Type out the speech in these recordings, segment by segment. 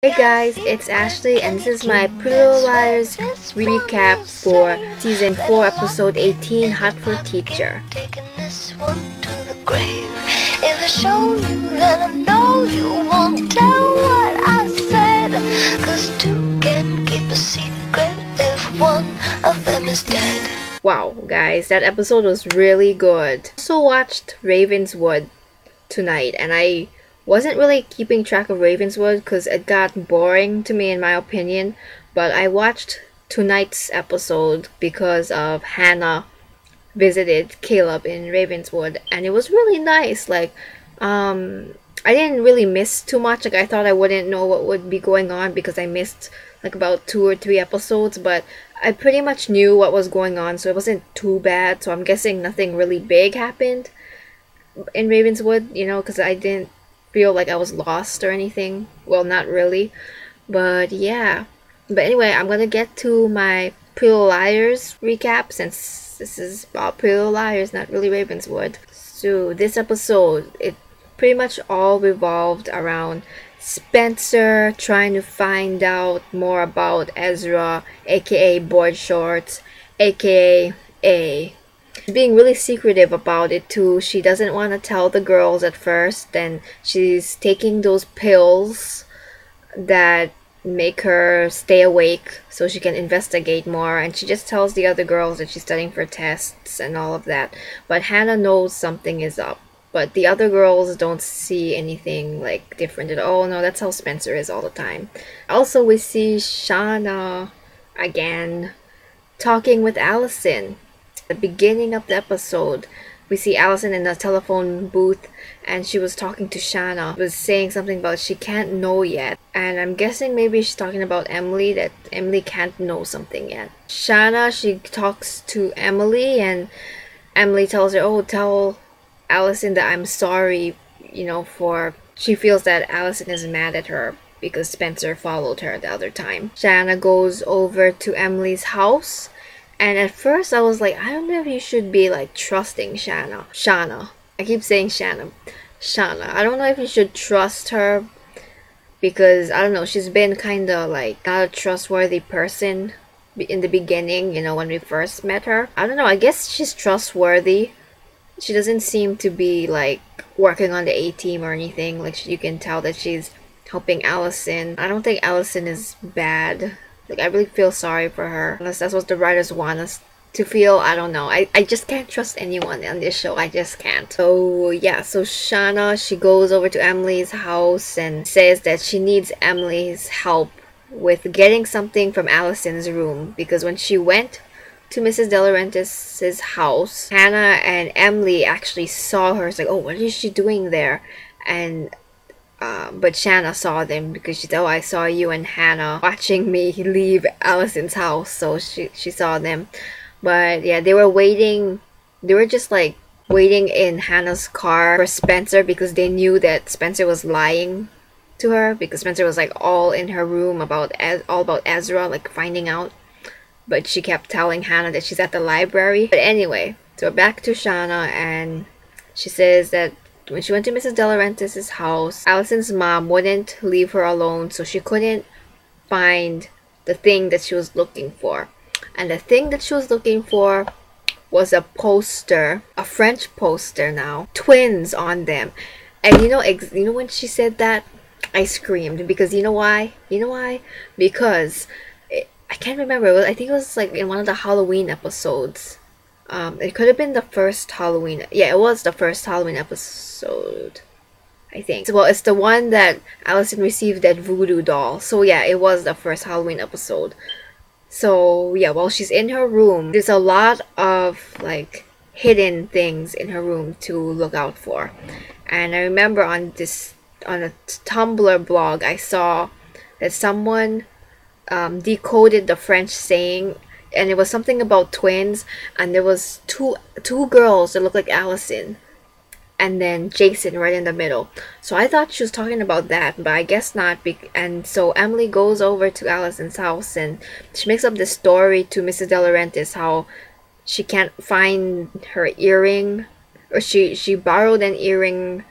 Hey guys, it's Ashley and this is my Pretty Little Liars recap for Season 4, Episode 18, Hot for Teacher. Taking this one to the grave. If I show you, then I know you won't tell what I said. 'Cause two can keep a secret if one of them is dead. Wow, guys, that episode was really good. I also watched Ravenswood tonight and I wasn't really keeping track of Ravenswood because it got boring to me in my opinion, but I watched tonight's episode because of Hannah visited Caleb in Ravenswood and it was really nice. I didn't really miss too much. I thought I wouldn't know what would be going on because I missed about 2 or 3 episodes, but I pretty much knew what was going on, so it wasn't too bad. So I'm guessing nothing really big happened in Ravenswood, because I didn't feel like I was lost or anything. Well, not really, but yeah. But anyway, I'm gonna get to my Pretty Little Liars recap since this is about Pretty Little Liars, not really Ravenswood. So this episode, it pretty much all revolved around Spencer trying to find out more about Ezra, aka Board Shorts, aka A. Being really secretive about it too. She doesn't want to tell the girls at first, and she's taking those pills that make her stay awake so she can investigate more, and she just tells the other girls that she's studying for tests and all of that. But Hannah knows something is up, but the other girls don't see anything different at all. No, that's how Spencer is all the time. Also, we see Shauna again talking with Allison. At the beginning of the episode, we see Allison in the telephone booth and she was talking to Shauna. Was saying something about she can't know yet, and I'm guessing maybe she's talking about Emily, that Emily can't know something yet. Shauna, she talks to Emily and Emily tells her, oh, tell Allison that I'm sorry, for she feels that Allison is mad at her because Spencer followed her the other time. Shauna goes over to Emily's house, and at first I was like, I don't know if you should be trusting Shauna. I keep saying Shauna. I don't know if you should trust her because I don't know, she's been kind of not a trustworthy person in the beginning, when we first met her. I don't know, I guess she's trustworthy. She doesn't seem to be working on the A-team or anything. You can tell that she's helping Allison. I don't think Allison is bad. I really feel sorry for her. Unless that's what the writers want us to feel. I don't know. I just can't trust anyone on this show. I just can't. So yeah, so Shauna, she goes over to Emily's house and says that she needs Emily's help with getting something from Allison's room, because when she went to Mrs. De Laurentiis' house, Hannah and Emily actually saw her. It's oh, what is she doing there? And but Shauna saw them because she said, oh, I saw you and Hannah watching me leave Allison's house. So she saw them. But yeah, they were waiting. They were just waiting in Hannah's car for Spencer because they knew that Spencer was lying to her, because Spencer was all in her room all about Ezra, finding out. But she kept telling Hannah that she's at the library. But anyway, so back to Shauna, and she says that when she went to Mrs. De Laurentiis' house, Allison's mom wouldn't leave her alone, so she couldn't find the thing that she was looking for. And the thing that she was looking for was a poster, a French poster now, twins on them. And when she said that, I screamed, because you know why? Because I can't remember. I think it was in one of the Halloween episodes. It could have been the first Halloween. Yeah, it was the first Halloween episode, I think. Well, it's the one that Allison received that voodoo doll. So yeah, it was the first Halloween episode. So yeah, while she's in her room, there's a lot of hidden things in her room to look out for. And I remember on a Tumblr blog, I saw that someone decoded the French saying, and it was something about twins, and there was two girls that looked like Allison, and then Jason right in the middle. So I thought she was talking about that, but I guess not. And so Emily goes over to Allison's house and she makes up this story to Mrs. De Laurentiis how she can't find her earring, or she borrowed an earring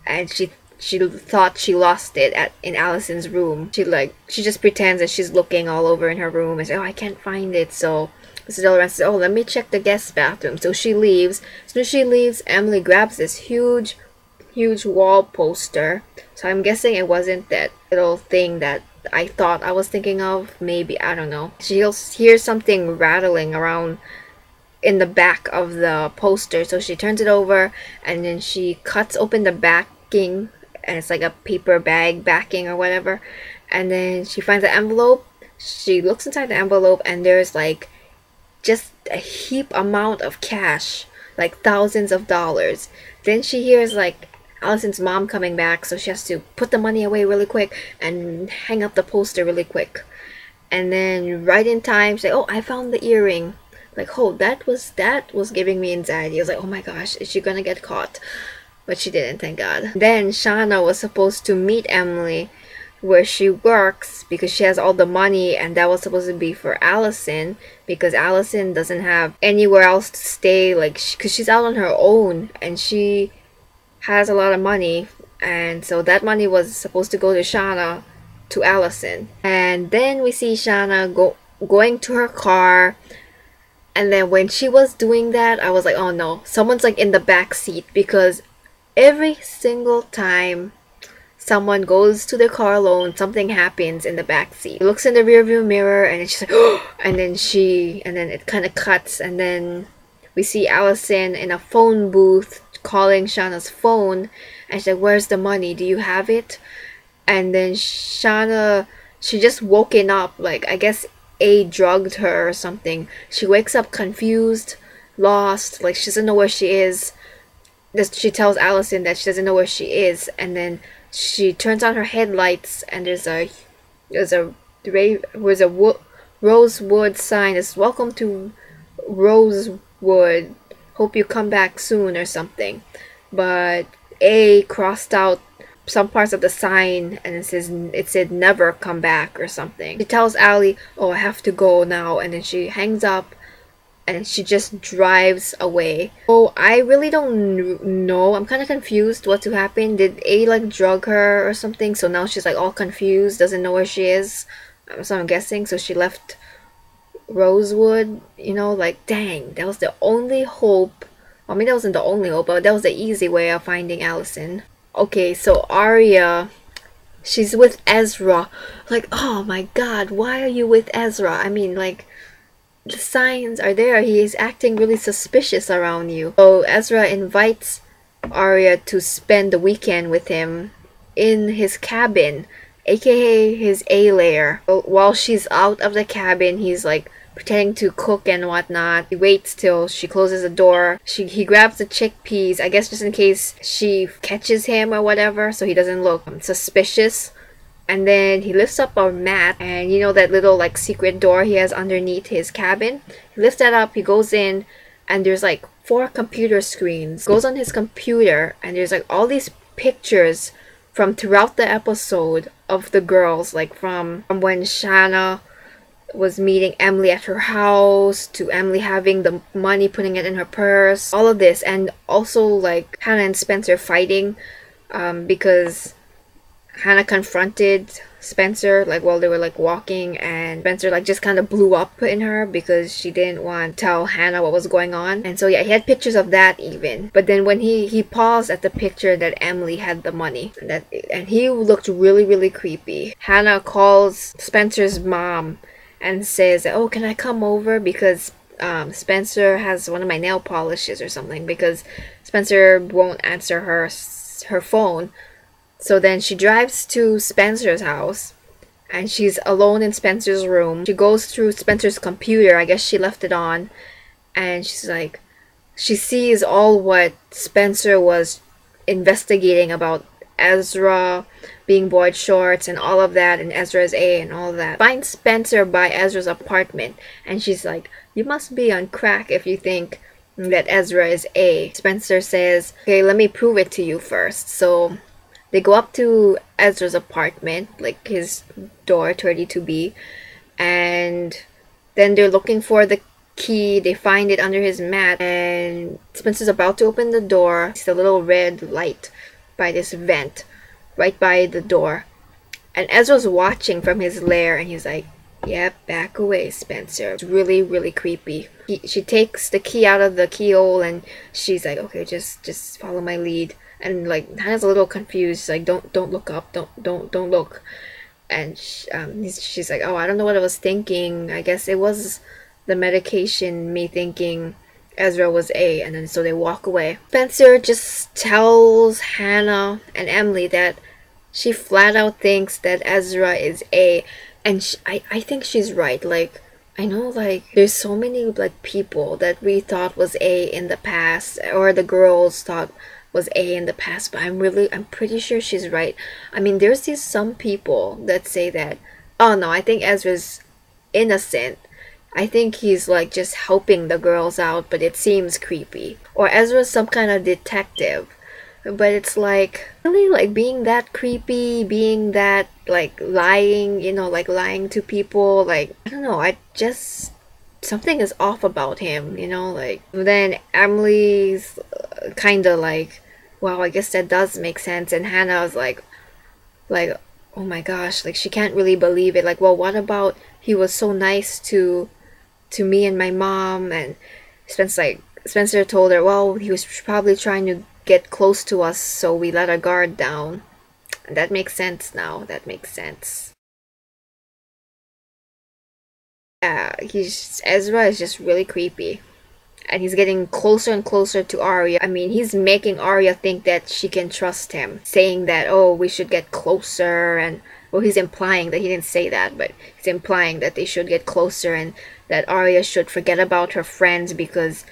and she she thought she lost it in Allison's room. She just pretends that she's looking all over in her room and says, "Oh, I can't find it." So Mrs. Delaran says, "Oh, let me check the guest bathroom." So she leaves. As soon as she leaves, Emily grabs this huge wall poster. So I'm guessing it wasn't that little thing that I thought I was thinking of. Maybe, I don't know. She hears something rattling around in the back of the poster, so she turns it over and then she cuts open the backing, and it's like a paper bag backing or whatever, and then she finds an envelope. She looks inside the envelope and there's like just a heap amount of cash, like thousands of dollars. Then she hears like Allison's mom coming back, so she has to put the money away really quick and hang up the poster really quick. And then right in time, she's like, "Oh, I found the earring." Like, oh, that was giving me anxiety. I was like, oh my gosh, is she gonna get caught? But she didn't, thank God. Then Shauna was supposed to meet Emily where she works because she has all the money, and that was supposed to be for Allison because Allison doesn't have anywhere else to stay, like, because she's out on her own and she has a lot of money, and so that money was supposed to go to Shauna, to Allison. And then we see Shauna going to her car. And then when she was doing that, I was like, oh no, someone's like in the back seat, because every single time someone goes to the car alone, something happens in the back seat. She looks in the rearview mirror and then she's like, oh, and then it kind of cuts, and then we see Allison in a phone booth calling Shauna's phone, and she's like, "Where's the money? Do you have it?" And then Shauna, she just woken up, like, I guess drugged her or something. She wakes up confused, lost, like she doesn't know where she is. She tells Allison that she doesn't know where she is, and then she turns on her headlights and there's a Rosewood sign. It's "Welcome to Rosewood. Hope you come back soon" or something. But crossed out some parts of the sign and it said "never come back" or something. She tells Allie, "Oh, I have to go now," and then she hangs up and she just drives away. Oh, I really don't know. I'm kind of confused what to happen. Did like drug her or something? So now she's like all confused, doesn't know where she is. So I'm guessing. So she left Rosewood, like, dang, that was the only hope. I mean, that wasn't the only hope, but that was the easy way of finding Allison. Okay, so Arya, she's with Ezra. Like, oh my god, why are you with Ezra? I mean, like, the signs are there. He is acting really suspicious around you. So Ezra invites Arya to spend the weekend with him in his cabin, aka his A-lair. While she's out of the cabin, he's like pretending to cook and whatnot. He waits till she closes the door. He grabs the chickpeas, I guess just in case she catches him or whatever, so he doesn't look suspicious. And then he lifts up a mat, and that little like secret door he has underneath his cabin. He lifts that up, he goes in, and there's like 4 computer screens. Goes on his computer, and there's like all these pictures from throughout the episode of the girls, like from when Shanna was meeting Emily at her house, to Emily having the money, putting it in her purse, all of this. And also like Hannah and Spencer fighting because Hannah confronted Spencer like while they were like walking, and Spencer like just kind of blew up in her because she didn't want to tell Hannah what was going on. And so yeah, he had pictures of that even. But then when he paused at the picture that Emily had the money, and he looked really creepy. Hannah calls Spencer's mom and says, "Oh, can I come over? Because Spencer has one of my nail polishes," or something, because Spencer won't answer her phone. So then she drives to Spencer's house, and she's alone in Spencer's room. She goes through Spencer's computer, I guess she left it on, and she's like, she sees all what Spencer was investigating about Ezra being board shorts and all of that, and Ezra's A and all of that. Finds Spencer by Ezra's apartment, and she's like, "You must be on crack if you think that Ezra is A." Spencer says, "Okay, let me prove it to you first." So they go up to Ezra's apartment, like his door, 32B, and then they're looking for the key. They find it under his mat, and Spencer's about to open the door. It's a little red light by this vent. right by the door. And Ezra's watching from his lair, and he's like, "Yep, back away, Spencer." It's really, really creepy. She takes the key out of the keyhole, and she's like, "Okay, just follow my lead." And like Hannah's a little confused. She's like, "Don't look up. Don't look." And she's like, "Oh, I don't know what I was thinking. I guess it was the medication, me thinking Ezra was A." And then so they walk away. Spencer just tells Hannah and Emily that she flat out thinks that Ezra is A. And I think she's right. Like, I know, like, there's so many, like, people that we thought was A in the past, or the girls thought was A in the past, but I'm pretty sure she's right. I mean, there's these some people that say that, oh no, I think Ezra's innocent. I think he's like just helping the girls out, but it seems creepy. Or Ezra's some kind of detective. But it's like, really, like, being that creepy, being that, like, lying, you know, like, lying to people, like, I don't know, something is off about him, you know, like, then Emily's kind of like, wow, I guess that does make sense, and Hannah's like, oh my gosh, like, she can't really believe it, like, well, what about he was so nice to me and my mom, and Spencer told her, well, he was probably trying to get close to us, so we let our guard down. And that makes sense now. That makes sense. Yeah, Ezra is just really creepy. And he's getting closer and closer to Arya. I mean, he's making Arya think that she can trust him. Saying that, oh, we should get closer, and well, he's implying that he didn't say that, but he's implying that they should get closer and that Arya should forget about her friends because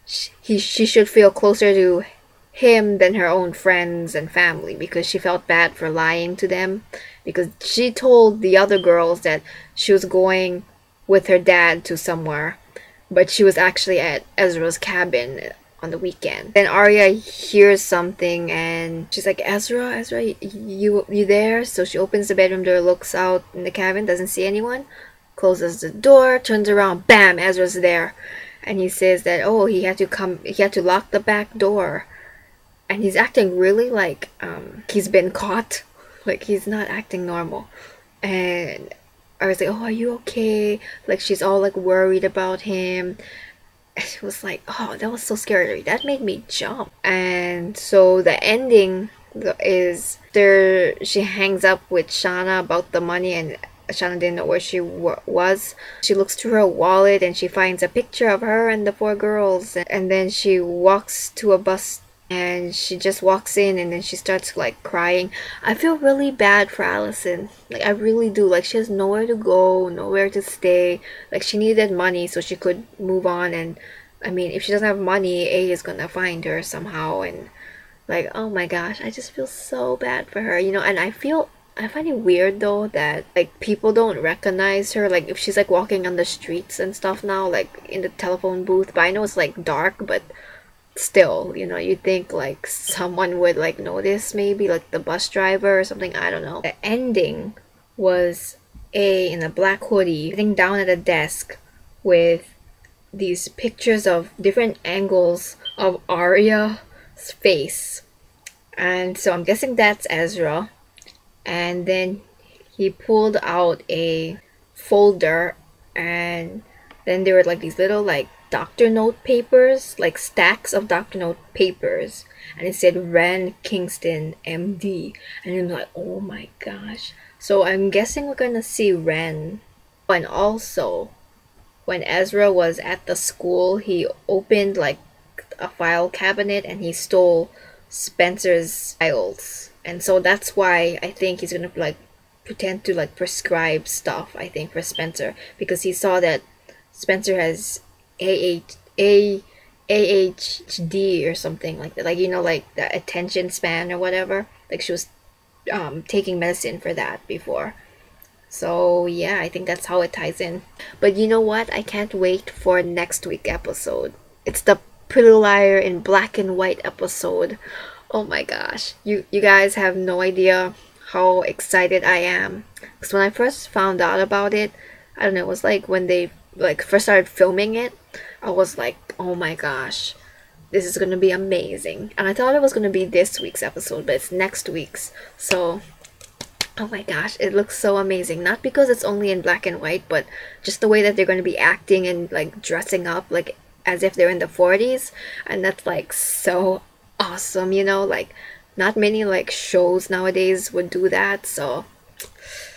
she should feel closer to him than her own friends and family, because she felt bad for lying to them, because she told the other girls that she was going with her dad to somewhere, but she was actually at Ezra's cabin on the weekend. Then Arya hears something and she's like, Ezra, you there? So she opens the bedroom door, looks out in the cabin, doesn't see anyone, closes the door, turns around, bam, Ezra's there. And he says that, oh, he had to lock the back door. And he's acting really like he's been caught. Like, he's not acting normal. And I was like, oh, are you okay? Like, she's all like worried about him. And she was like, oh, that was so scary. That made me jump. And so the ending is she hangs up with Shauna about the money, and Shauna didn't know where she was. She looks through her wallet and she finds a picture of her and the 4 girls. And then she walks to a bus. And she just walks in and then she starts like crying. I feel really bad for Allison. Like, I really do. Like, she has nowhere to go, nowhere to stay. Like, she needed money so she could move on. And I mean, if she doesn't have money, A is gonna find her somehow. And like, oh my gosh, I just feel so bad for her, you know. And I find it weird though that like people don't recognize her, like if she's like walking on the streets and stuff now, like in the telephone booth. But I know it's like dark, but still, you know, you'd think like someone would like notice, maybe like the bus driver or something. I don't know. The ending was A in a black hoodie sitting down at a desk with these pictures of different angles of Arya's face, and so I'm guessing that's Ezra. And then he pulled out a folder, and then there were like these little like doctor note papers, like stacks of doctor note papers, and it said Ren Kingston MD. And I'm like, oh my gosh. So I'm guessing we're gonna see Ren. And also, when Ezra was at the school, he opened like a file cabinet and he stole Spencer's files. And so that's why I think he's gonna like pretend to like prescribe stuff, I think, for Spencer, because he saw that Spencer has ADHD or something like that, like, you know, like the attention span or whatever. Like, she was taking medicine for that before. So yeah, I think that's how it ties in. But you know what, I can't wait for next week episode. It's the Pretty Liar in black and white episode. Oh my gosh, you guys have no idea how excited I am, because when I first found out about it, I don't know, it was like when they like first started filming it, I was like, oh my gosh, this is gonna be amazing. And I thought it was gonna be this week's episode, but it's next week's. So, oh my gosh, it looks so amazing. Not because it's only in black and white, but just the way that they're gonna be acting and like dressing up like as if they're in the 40s. And that's like so awesome, you know? Like, not many like shows nowadays would do that. So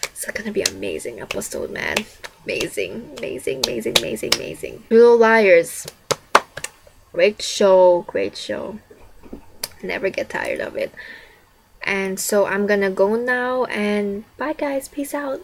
it's gonna be amazing episode, man. Amazing, amazing, amazing, amazing, amazing. Little Liars. Great show, great show. Never get tired of it. And so I'm gonna go now, and bye guys, peace out.